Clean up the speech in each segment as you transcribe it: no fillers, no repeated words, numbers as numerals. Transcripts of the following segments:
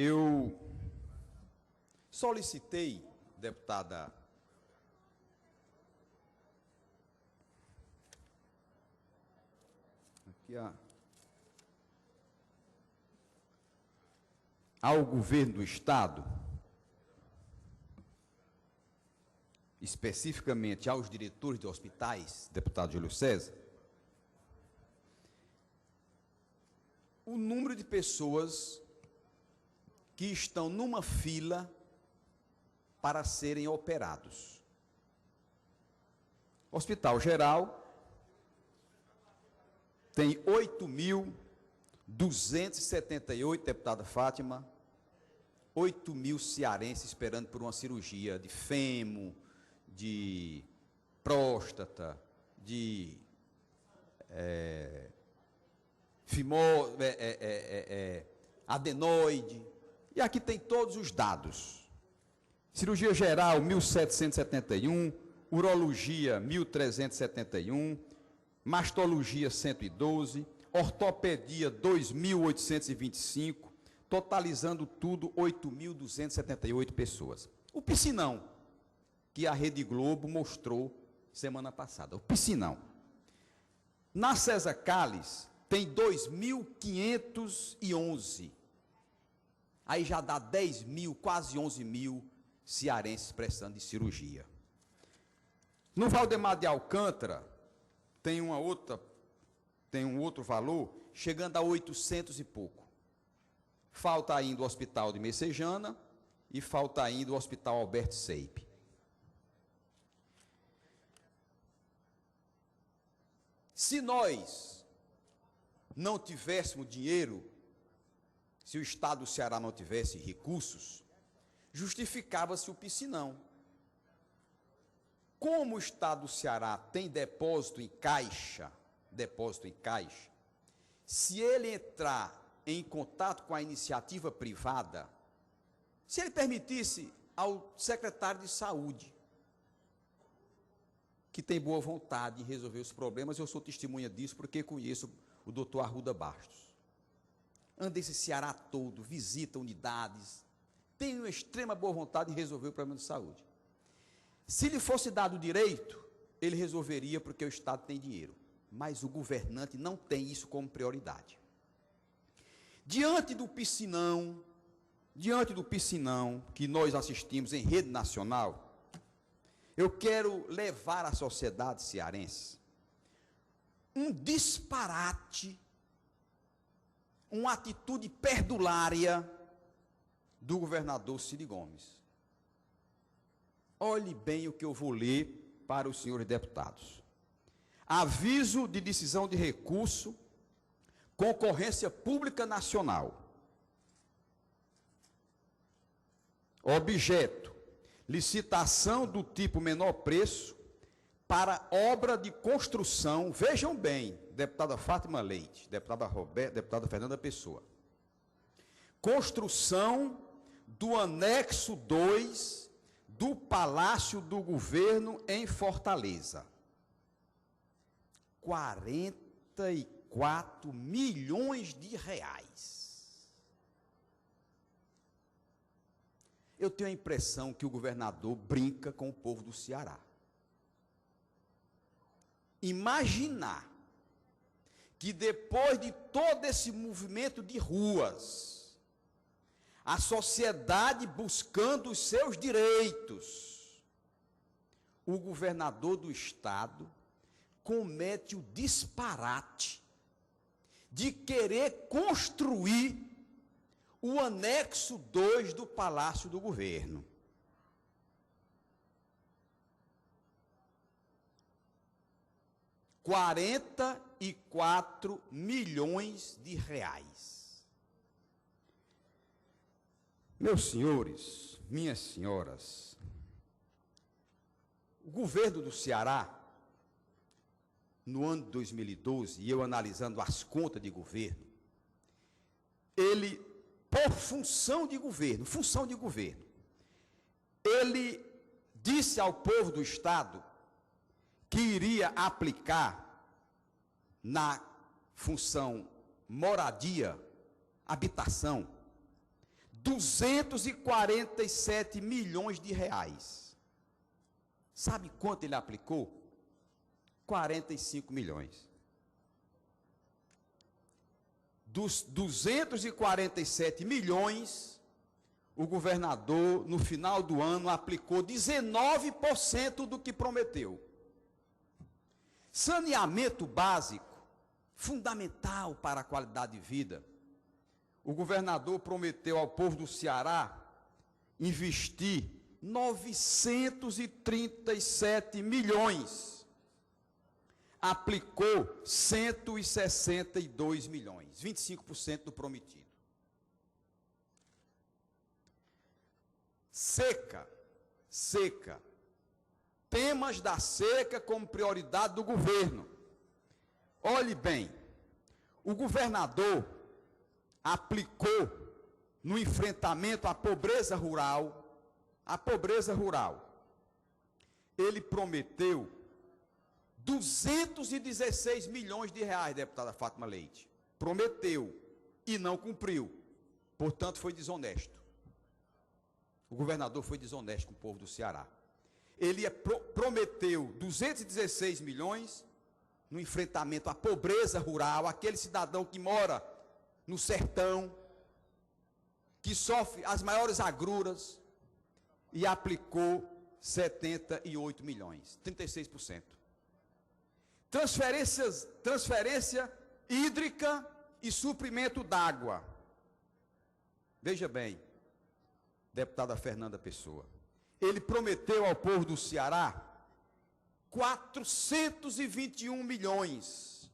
Eu solicitei, deputada, ao governo do Estado, especificamente aos diretores de hospitais, deputado Júlio César, o número de pessoas que estão numa fila para serem operados. Hospital Geral tem 8.278, deputada Fátima, 8.000 cearenses esperando por uma cirurgia de fêmur, de próstata, de adenoide, e aqui tem todos os dados. Cirurgia geral, 1.771, urologia, 1.371, mastologia, 112, ortopedia, 2.825, totalizando tudo, 8.278 pessoas. O piscinão, que a Rede Globo mostrou semana passada, o piscinão. Na César Calles, tem 2.511. Aí já dá 10.000, quase 11.000 cearenses precisando de cirurgia. No Valdemar de Alcântara, tem um outro valor, chegando a 800 e pouco. Falta ainda o Hospital de Messejana e falta ainda o Hospital Alberto Seipe. Se nós não tivéssemos dinheiro, se o Estado do Ceará não tivesse recursos, justificava-se o piscinão. Como o Estado do Ceará tem depósito em caixa, se ele entrar em contato com a iniciativa privada, se ele permitisse ao secretário de Saúde, que tem boa vontade em resolver os problemas, eu sou testemunha disso porque conheço o doutor Arruda Bastos. Anda esse Ceará todo, visita unidades, tem uma extrema boa vontade em resolver o problema de saúde. Se lhe fosse dado o direito, ele resolveria porque o Estado tem dinheiro. Mas o governante não tem isso como prioridade. Diante do piscinão que nós assistimos em rede nacional, eu quero levar à sociedade cearense um disparate, uma atitude perdulária do governador Ciro Gomes. Olhe bem o que eu vou ler para os senhores deputados. Aviso de decisão de recurso, concorrência pública nacional. Objeto: licitação do tipo menor preço para obra de construção. Vejam bem, deputada Fátima Leite, deputada Fernanda Pessoa. Construção do anexo 2 do Palácio do Governo em Fortaleza. 44 milhões de reais. Eu tenho a impressão que o governador brinca com o povo do Ceará. Imaginar que depois de todo esse movimento de ruas, a sociedade buscando os seus direitos, o governador do Estado comete o disparate de querer construir o anexo 2 do Palácio do Governo. R$ 44 milhões. Meus senhores, minhas senhoras, o governo do Ceará, no ano de 2012, e eu analisando as contas de governo, ele, por função de governo, ele disse ao povo do Estado que iria aplicar na função moradia, habitação, 247 milhões de reais. Sabe quanto ele aplicou? 45 milhões. Dos 247 milhões, o governador, no final do ano, aplicou 19% do que prometeu. Saneamento básico, fundamental para a qualidade de vida. O governador prometeu ao povo do Ceará investir 937 milhões. Aplicou 162 milhões, 25% do prometido. Seca. Temas da seca como prioridade do governo. Olhe bem, o governador aplicou no enfrentamento à pobreza rural, ele prometeu 216 milhões de reais, deputada Fátima Leite. Prometeu e não cumpriu. Portanto, foi desonesto. O governador foi desonesto com o povo do Ceará. Ele prometeu 216 milhões no enfrentamento à pobreza rural, aquele cidadão que mora no sertão, que sofre as maiores agruras, e aplicou 78 milhões, 36%. Transferência hídrica e suprimento d'água. Veja bem, deputada Fernanda Pessoa, ele prometeu ao povo do Ceará 421 milhões,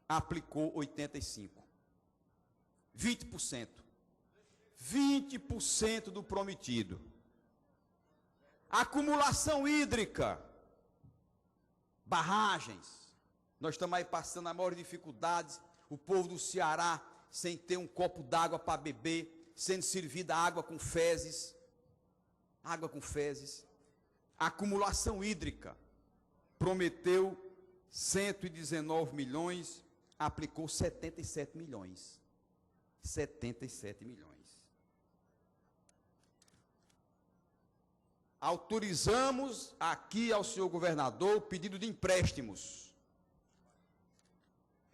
aplicou 85, 20%. 20% do prometido. Acumulação hídrica, barragens. Nós estamos aí passando as maiores dificuldades, o povo do Ceará sem ter um copo d'água para beber, sendo servida água com fezes. Acumulação hídrica, prometeu 119 milhões, aplicou 77 milhões. 77 milhões. Autorizamos aqui ao senhor governador o pedido de empréstimos.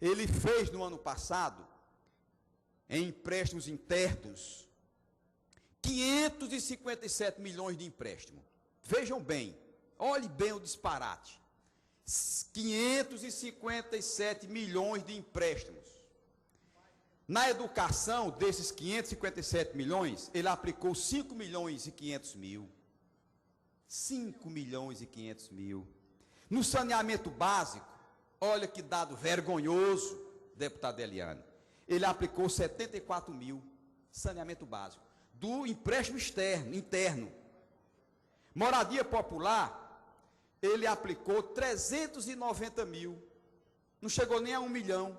Ele fez no ano passado, em empréstimos internos, 557 milhões de empréstimo. Vejam bem, olhe bem o disparate. 557 milhões de empréstimos. Na educação, desses 557 milhões, ele aplicou 5 milhões e 500 mil. 5 milhões e 500 mil. No saneamento básico, olha que dado vergonhoso, deputado Eliane. Ele aplicou 74 mil, saneamento básico, do empréstimo interno. Moradia popular, ele aplicou 390 mil, não chegou nem a 1 milhão.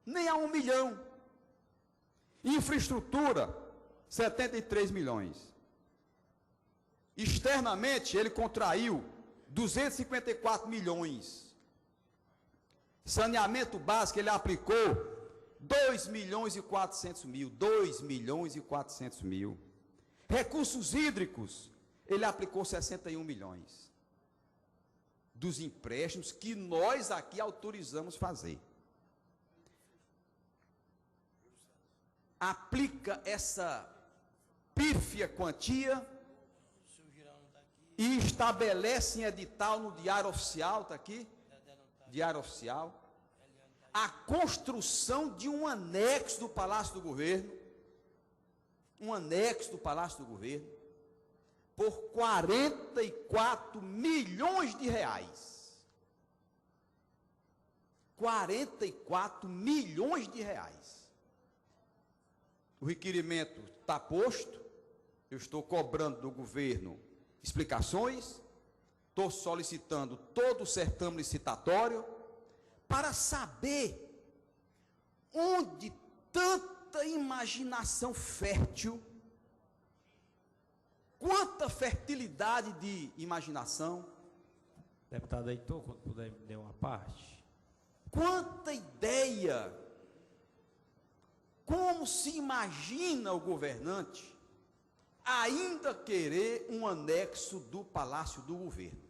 Nem a 1 milhão. Infraestrutura, 73 milhões. Externamente, ele contraiu 254 milhões. Saneamento básico, ele aplicou 2 milhões e 400 mil. 2 milhões e 400 mil. Recursos hídricos, ele aplicou 61 milhões. Dos empréstimos que nós aqui autorizamos fazer. Aplica essa pífia quantia e estabelece em edital no Diário Oficial, está aqui? Diário Oficial, a construção de um anexo do Palácio do Governo, por 44 milhões de reais. 44 milhões de reais. O requerimento está posto, eu estou cobrando do governo explicações, estou solicitando todo o certame licitatório para saber onde tanta imaginação fértil, quanta fertilidade de imaginação. Deputado Heitor, quando puder me dar uma parte. Quanta ideia, como Como se imagina o governante ainda querer um anexo do Palácio do Governo?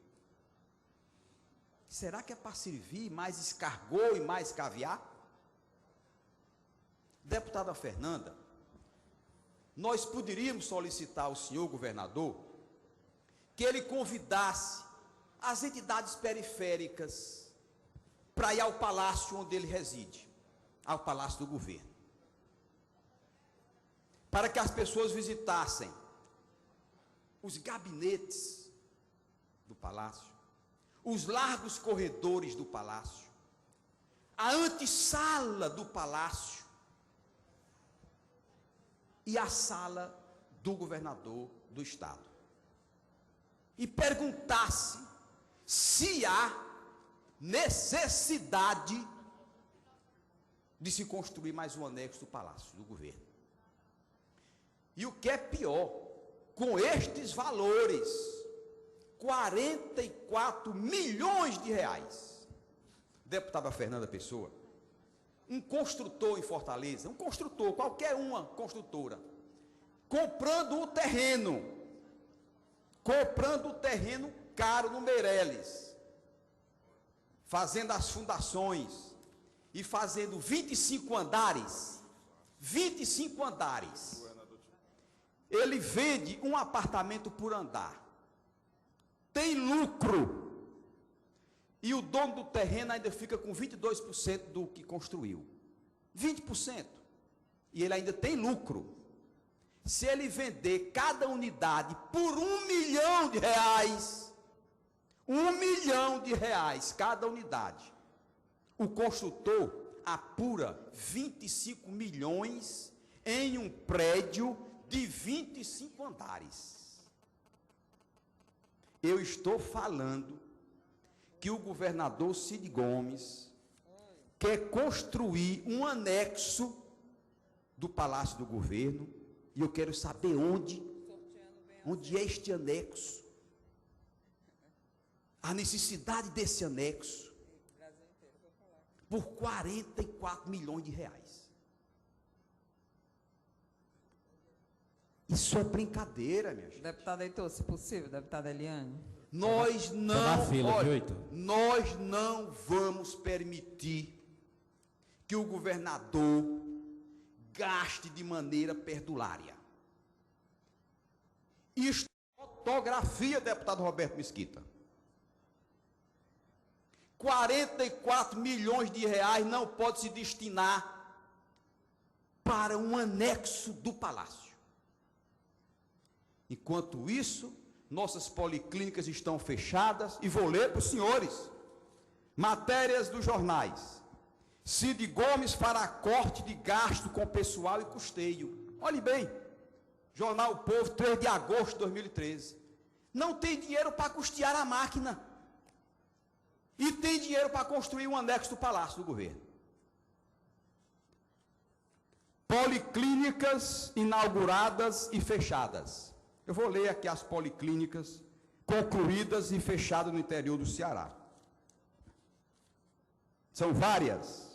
Será que é para servir mais escargot e mais caviar? Deputada Fernanda, nós poderíamos solicitar ao senhor governador que ele convidasse as entidades periféricas para ir ao palácio onde ele reside, ao Palácio do Governo, para que as pessoas visitassem os gabinetes do palácio, os largos corredores do palácio, a antessala do palácio e a sala do governador do estado, e perguntasse se há necessidade de se construir mais um anexo do Palácio do Governo. E o que é pior, com estes valores, 44 milhões de reais, deputada Fernanda Pessoa, um construtor em Fortaleza, um construtor, qualquer uma construtora, comprando o terreno caro no Meireles, fazendo as fundações e fazendo 25 andares, ele vende um apartamento por andar, tem lucro, e o dono do terreno ainda fica com 22% do que construiu, 20%, e ele ainda tem lucro. Se ele vender cada unidade por R$1 milhão, R$1 milhão cada unidade, o construtor apura 25 milhões em um prédio de 25 andares. Eu estou falando que o governador Cid Gomes quer construir um anexo do Palácio do Governo, e eu quero saber onde é este anexo, a necessidade desse anexo, por 44 milhões de reais. Isso é brincadeira, minha gente. Deputado Heitor, se possível, deputada Eliane. Nós não, na fila, olha, viu, Heitor? nós não vamos permitir que o governador gaste de maneira perdulária. Isto é fotografia, deputado Roberto Mesquita. 44 milhões de reais não pode se destinar para um anexo do palácio. Enquanto isso, nossas policlínicas estão fechadas, e vou ler para os senhores, matérias dos jornais. Cid Gomes fará corte de gasto com pessoal e custeio. Olhe bem, Jornal O Povo, 3 de agosto de 2013. Não tem dinheiro para custear a máquina. E tem dinheiro para construir um anexo do Palácio do Governo. Policlínicas inauguradas e fechadas. Eu vou ler aqui as policlínicas concluídas e fechadas no interior do Ceará. São várias.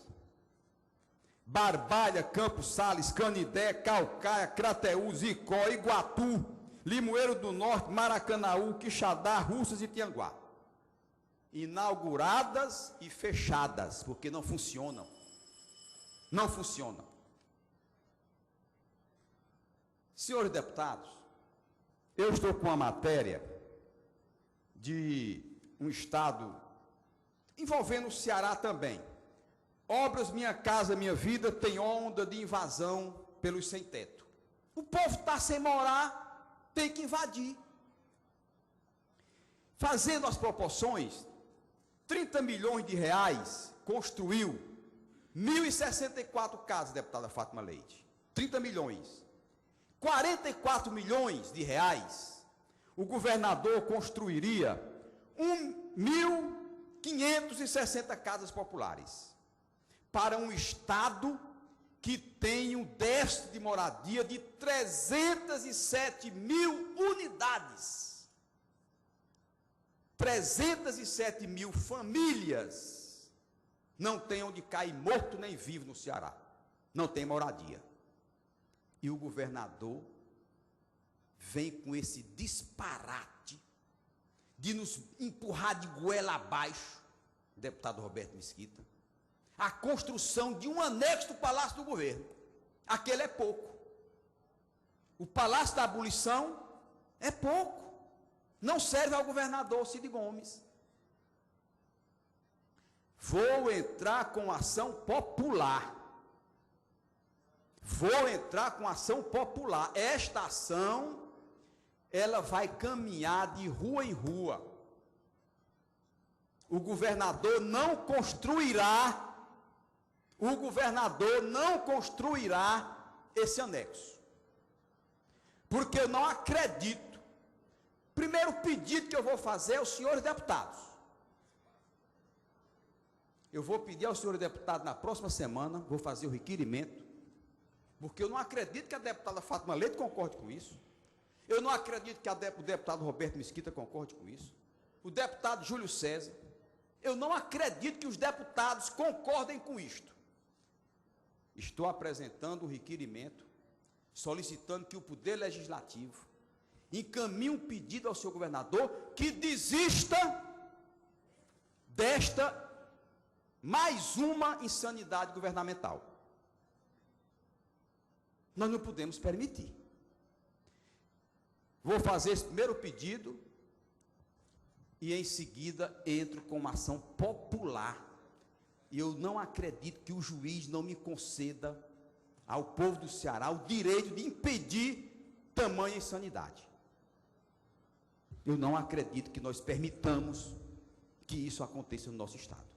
Barbalha, Campos Sales, Canidé, Calcaia, Crateús, Icó, Iguatu, Limoeiro do Norte, Maracanaú, Quixadá, Russas e Tianguá. Inauguradas e fechadas, porque não funcionam. Não funcionam. Senhores deputados, eu estou com uma matéria de um estado envolvendo o Ceará também. Obras Minha Casa Minha Vida tem onda de invasão pelos sem-teto. O povo está sem morar, tem que invadir. Fazendo as proporções, 30 milhões de reais construiu 1.064 casas, deputada Fátima Leite. 30 milhões. 44 milhões de reais, o governador construiria 1.560 casas populares para um estado que tem um déficit de moradia de 307 mil unidades. 307 mil famílias não têm onde cair morto nem vivo no Ceará. Não tem moradia. E o governador vem com esse disparate de nos empurrar de goela abaixo, deputado Roberto Mesquita, a construção de um anexo do Palácio do Governo. Aquele é pouco. O Palácio da Abolição é pouco. Não serve ao governador Cid Gomes. Vou entrar com ação popular. Vou entrar com ação popular. Esta ação, ela vai caminhar de rua em rua. O governador não construirá esse anexo. Porque eu não acredito. Primeiro pedido que eu vou fazer aos senhores deputados. Eu vou pedir aos senhores deputados na próxima semana, vou fazer o requerimento, porque eu não acredito que a deputada Fátima Leite concorde com isso. Eu não acredito que o deputado Roberto Mesquita concorde com isso. O deputado Júlio César. Eu não acredito que os deputados concordem com isto. Estou apresentando um requerimento, solicitando que o Poder Legislativo encaminhe um pedido ao seu governador que desista desta mais uma insanidade governamental. Nós não podemos permitir. Vou fazer esse primeiro pedido e em seguida entro com uma ação popular. E eu não acredito que o juiz não me conceda ao povo do Ceará o direito de impedir tamanha insanidade. Eu não acredito que nós permitamos que isso aconteça no nosso estado.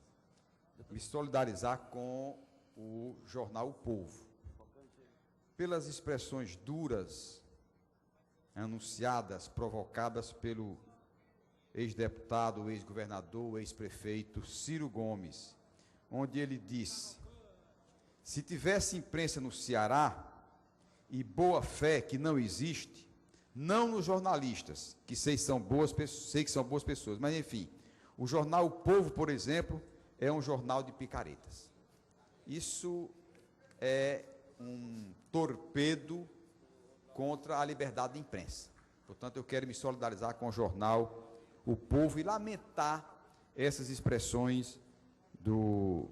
Me solidarizar com o jornal O Povo. Pelas expressões duras, anunciadas, provocadas pelo ex-deputado, ex-governador, ex-prefeito Ciro Gomes, onde ele disse: se tivesse imprensa no Ceará e boa fé que não existe, não nos jornalistas, que sei que são boas pessoas, mas enfim, o jornal O Povo, por exemplo, é um jornal de picaretas. Isso é um torpedo contra a liberdade de imprensa. Portanto, eu quero me solidarizar com o jornal O Povo e lamentar essas expressões do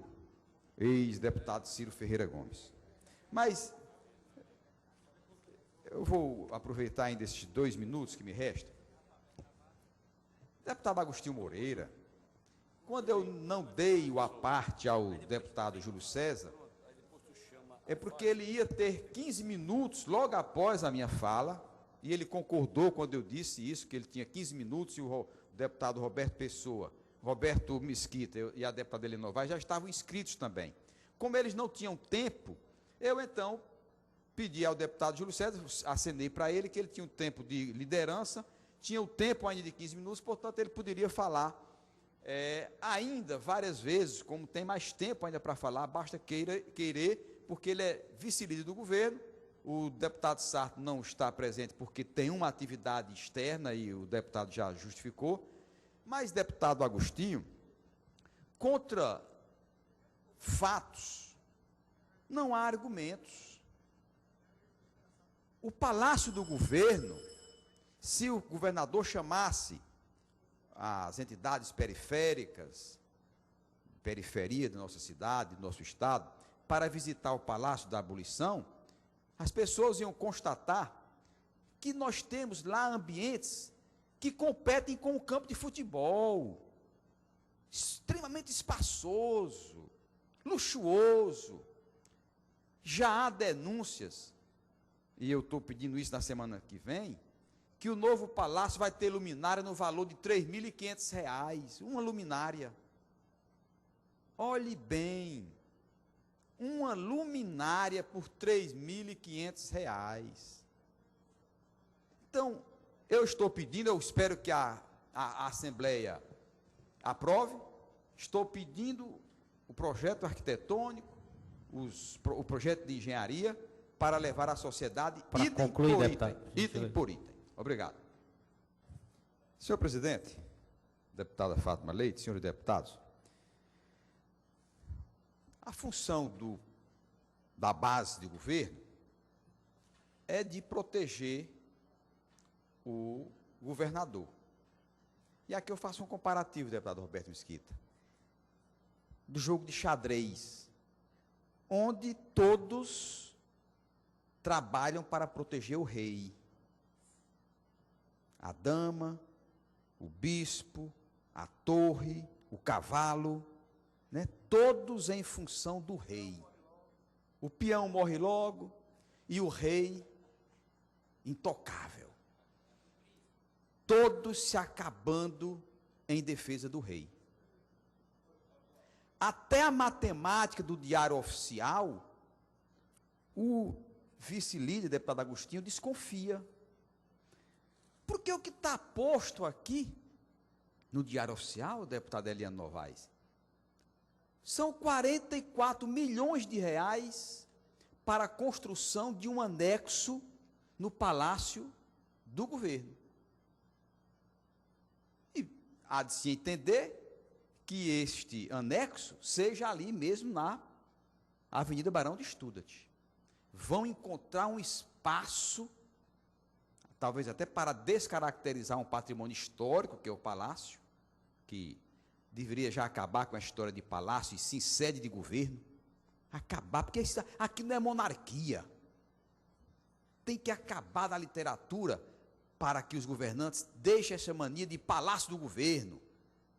ex-deputado Ciro Ferreira Gomes. Mas eu vou aproveitar ainda esses 2 minutos que me restam. Deputado Agostinho Moreira, quando eu não dei o aparte ao deputado Júlio César, é porque ele ia ter 15 minutos logo após a minha fala, e ele concordou quando eu disse isso, que ele tinha 15 minutos, e o deputado Roberto Mesquita e a deputada Helena Novaes já estavam inscritos também. Como eles não tinham tempo, eu então pedi ao deputado Júlio César, acenei para ele que ele tinha um tempo de liderança, tinha o tempo ainda de 15 minutos, portanto ele poderia falar ainda várias vezes, como tem mais tempo ainda para falar, basta querer, porque ele é vice-líder do governo. O deputado Sarto não está presente porque tem uma atividade externa e o deputado já justificou. Mas, deputado Agostinho, contra fatos, não há argumentos. O Palácio do Governo, se o governador chamasse as entidades periféricas, periferia da nossa cidade, do nosso estado, para visitar o Palácio da Abolição, as pessoas iam constatar que nós temos lá ambientes que competem com o campo de futebol, extremamente espaçoso, luxuoso. Já há denúncias, e eu estou pedindo isso na semana que vem, que o novo palácio vai ter luminária no valor de R$ 3.500, uma luminária. Olhe bem, uma luminária por R$ 3.500. Então, eu estou pedindo, eu espero que a Assembleia aprove, estou pedindo o projeto arquitetônico, o projeto de engenharia, para levar à sociedade item por item. Obrigado. Senhor presidente, deputada Fátima Leite, senhores deputados, a função da base de governo é de proteger o governador. E aqui eu faço um comparativo, deputado Roberto Mesquita, do jogo de xadrez, onde todos trabalham para proteger o rei. A dama, o bispo, a torre, o cavalo, né? Todos em função do rei. O peão morre logo e o rei intocável. Todos se acabando em defesa do rei. Até a matemática do Diário Oficial, o vice-líder, deputado Agostinho, desconfia. Porque o que está posto aqui, no Diário Oficial, deputada Eliane Novaes, são 44 milhões de reais para a construção de um anexo no Palácio do Governo. E há de se entender que este anexo seja ali mesmo na Avenida Barão de Studat. Vão encontrar um espaço, talvez até para descaracterizar um patrimônio histórico, que é o palácio, que deveria já acabar com a história de palácio e sim sede de governo. Acabar, porque isso aqui não é monarquia. Tem que acabar da literatura para que os governantes deixem essa mania de palácio do governo.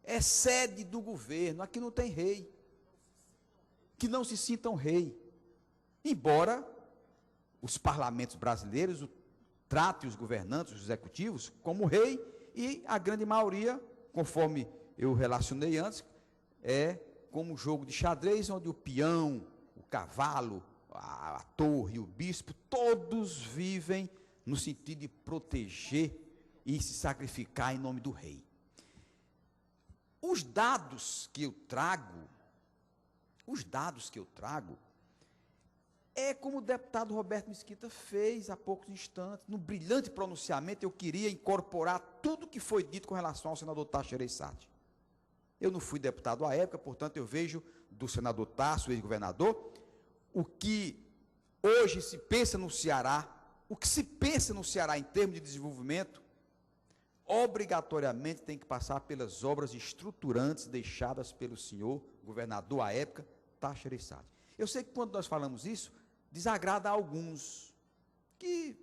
É sede do governo, aqui não tem rei. Que não se sintam rei. Embora os parlamentos brasileiros tratem os governantes, os executivos, como rei, e a grande maioria, conforme eu relacionei antes, é como um jogo de xadrez, onde o peão, o cavalo, a torre, o bispo, todos vivem no sentido de proteger e se sacrificar em nome do rei. Os dados que eu trago, é como o deputado Roberto Mesquita fez há poucos instantes, no brilhante pronunciamento. Eu queria incorporar tudo que foi dito com relação ao senador Tasso Gereissati. Eu não fui deputado à época, portanto eu vejo do senador Tasso, ex-governador, o que hoje se pensa no Ceará, o que se pensa no Ceará em termos de desenvolvimento, obrigatoriamente tem que passar pelas obras estruturantes deixadas pelo senhor governador à época, Tasso Gereissati. Eu sei que quando nós falamos isso, desagrada a alguns que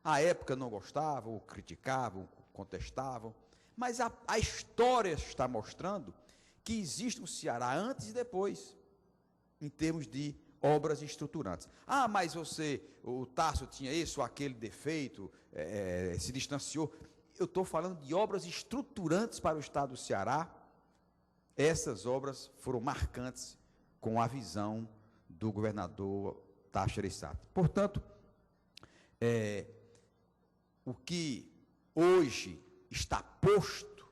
à época não gostavam, ou criticavam, contestavam, mas a história está mostrando que existe um Ceará antes e depois, em termos de obras estruturantes. Ah, mas o Tasso tinha esse ou aquele defeito, se distanciou. Eu estou falando de obras estruturantes para o estado do Ceará. Essas obras foram marcantes com a visão do governador Tasso Gereissati. Portanto, o que hoje está posto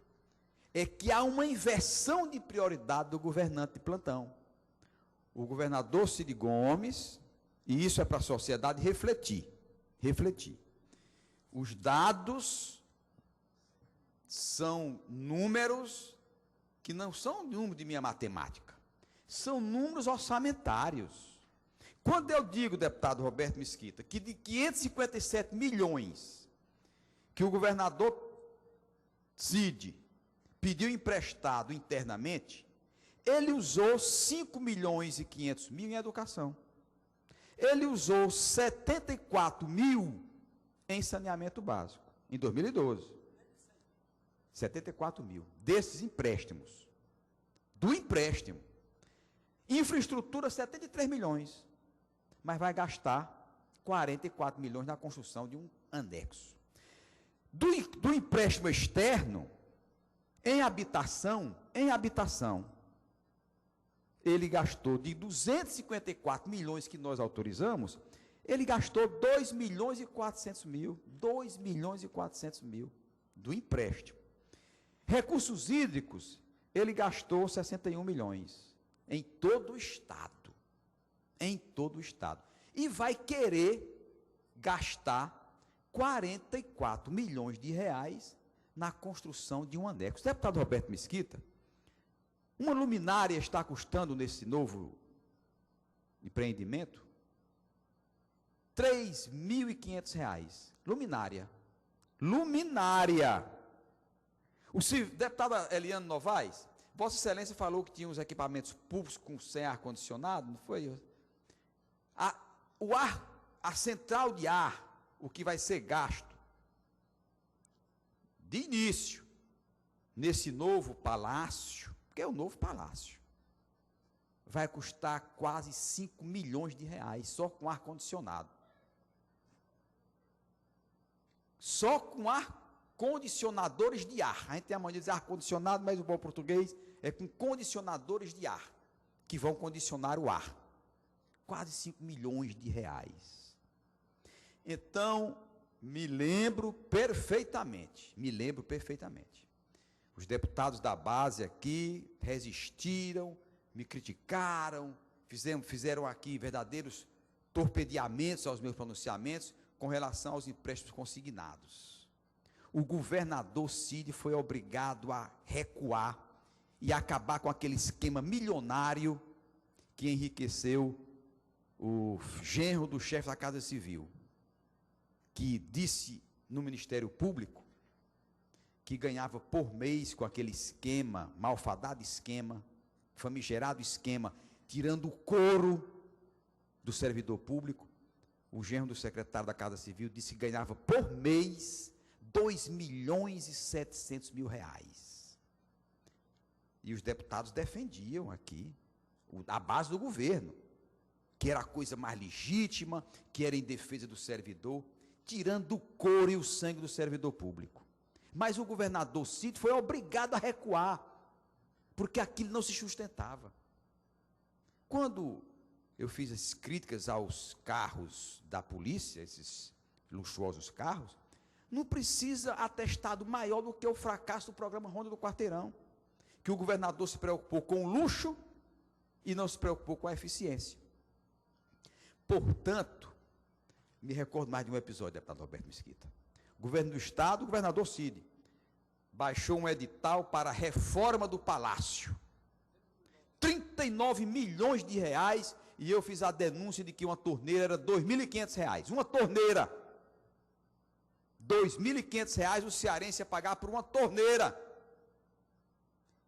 é que há uma inversão de prioridade do governante de plantão. O governador Cid Gomes, e isso é para a sociedade refletir. Os dados são números que não são números de minha matemática, são números orçamentários. Quando eu digo, deputado Roberto Mesquita, que de 557 milhões que o governador Cid pediu emprestado internamente, ele usou 5 milhões e 500 mil em educação. Ele usou 74 mil em saneamento básico, em 2012. 74 mil, desses empréstimos. Do empréstimo. Infraestrutura, 73 milhões. Mas vai gastar 44 milhões na construção de um anexo. Do empréstimo externo, em habitação, ele gastou de 254 milhões que nós autorizamos, ele gastou 2 milhões e 400 mil, 2 milhões e 400 mil do empréstimo. Recursos hídricos, ele gastou 61 milhões em todo o estado. E vai querer gastar 44 milhões de reais na construção de um anexo. Deputado Roberto Mesquita, uma luminária está custando nesse novo empreendimento R$ 3.500. Luminária. Luminária. O deputado Eliane Novaes, Vossa Excelência falou que tinha uns equipamentos públicos sem ar-condicionado, não foi? A central de ar, o que vai ser gasto, de início, nesse novo palácio, porque é o novo palácio, vai custar quase R$ 5 milhões, só com ar-condicionado. Só com ar-condicionadores de ar. A gente tem a mania de dizer ar-condicionado, mas o bom português é com condicionadores de ar, que vão condicionar o ar. Quase R$ 5 milhões. Então, me lembro perfeitamente. Os deputados da base aqui resistiram, me criticaram, fizeram aqui verdadeiros torpedeamentos aos meus pronunciamentos com relação aos empréstimos consignados. O governador Cid foi obrigado a recuar e acabar com aquele esquema milionário que enriqueceu o genro do chefe da Casa Civil, que disse no Ministério Público que ganhava por mês com aquele esquema, malfadado esquema, famigerado esquema, tirando o couro do servidor público. O genro do secretário da Casa Civil disse que ganhava por mês R$2.700.000. E os deputados defendiam aqui a base do governo, que era a coisa mais legítima, que era em defesa do servidor, tirando o couro e o sangue do servidor público. Mas o governador Cid foi obrigado a recuar, porque aquilo não se sustentava. Quando eu fiz as críticas aos carros da polícia, esses luxuosos carros, não precisa atestado maior do que o fracasso do programa Ronda do Quarteirão, que o governador se preocupou com o luxo e não se preocupou com a eficiência. Portanto, me recordo mais de um episódio, deputado Roberto Mesquita. O governo do Estado, o governador Cid, baixou um edital para a reforma do palácio. R$39 milhões, e eu fiz a denúncia de que uma torneira era R$2.500. Uma torneira. R$2.500 o cearense ia pagar por uma torneira.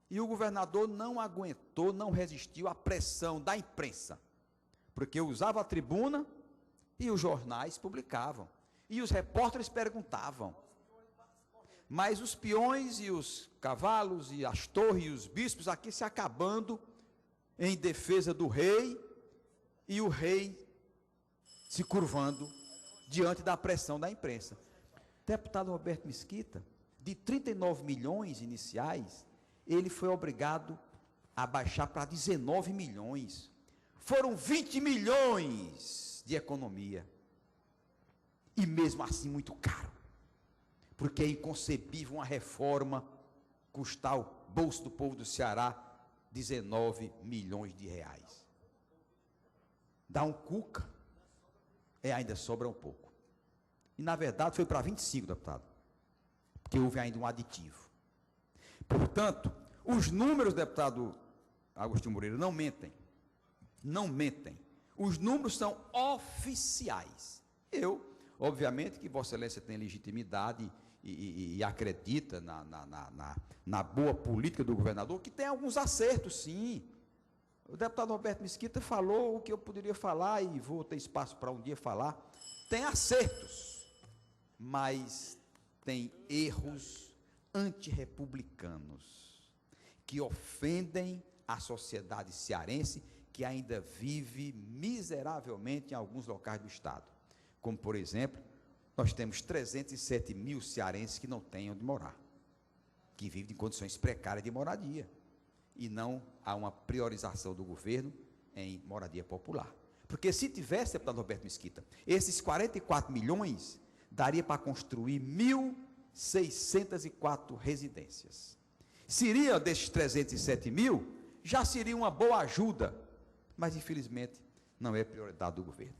E o governador não aguentou, não resistiu à pressão da imprensa, porque eu usava a tribuna e os jornais publicavam, e os repórteres perguntavam. Mas os peões e os cavalos e as torres e os bispos aqui se acabando em defesa do rei, e o rei se curvando diante da pressão da imprensa. Deputado Roberto Mesquita, de 39 milhões iniciais, ele foi obrigado a baixar para 19 milhões. Foram 20 milhões de economia. E mesmo assim muito caro. Porque é inconcebível uma reforma custar o bolso do povo do Ceará 19 milhões de reais. Dá um cuca, ainda sobra um pouco. E, na verdade, foi para 25, deputado, porque houve ainda um aditivo. Portanto, os números, deputado Agostinho Moreira, não mentem. Não mentem. Os números são oficiais. Obviamente que Vossa Excelência tem legitimidade e acredita na boa política do governador, que tem alguns acertos, sim. O deputado Roberto Mesquita falou o que eu poderia falar, e vou ter espaço para um dia falar. Tem acertos, mas tem erros antirrepublicanos, que ofendem a sociedade cearense, que ainda vive miseravelmente em alguns locais do estado. Como, por exemplo, nós temos 307 mil cearenses que não têm onde morar, que vivem em condições precárias de moradia, e não há uma priorização do governo em moradia popular. Porque se tivesse, deputado Roberto Mesquita, esses 44 milhões, daria para construir 1.604 residências. Seria desses 307 mil, já seria uma boa ajuda, mas infelizmente não é prioridade do governo.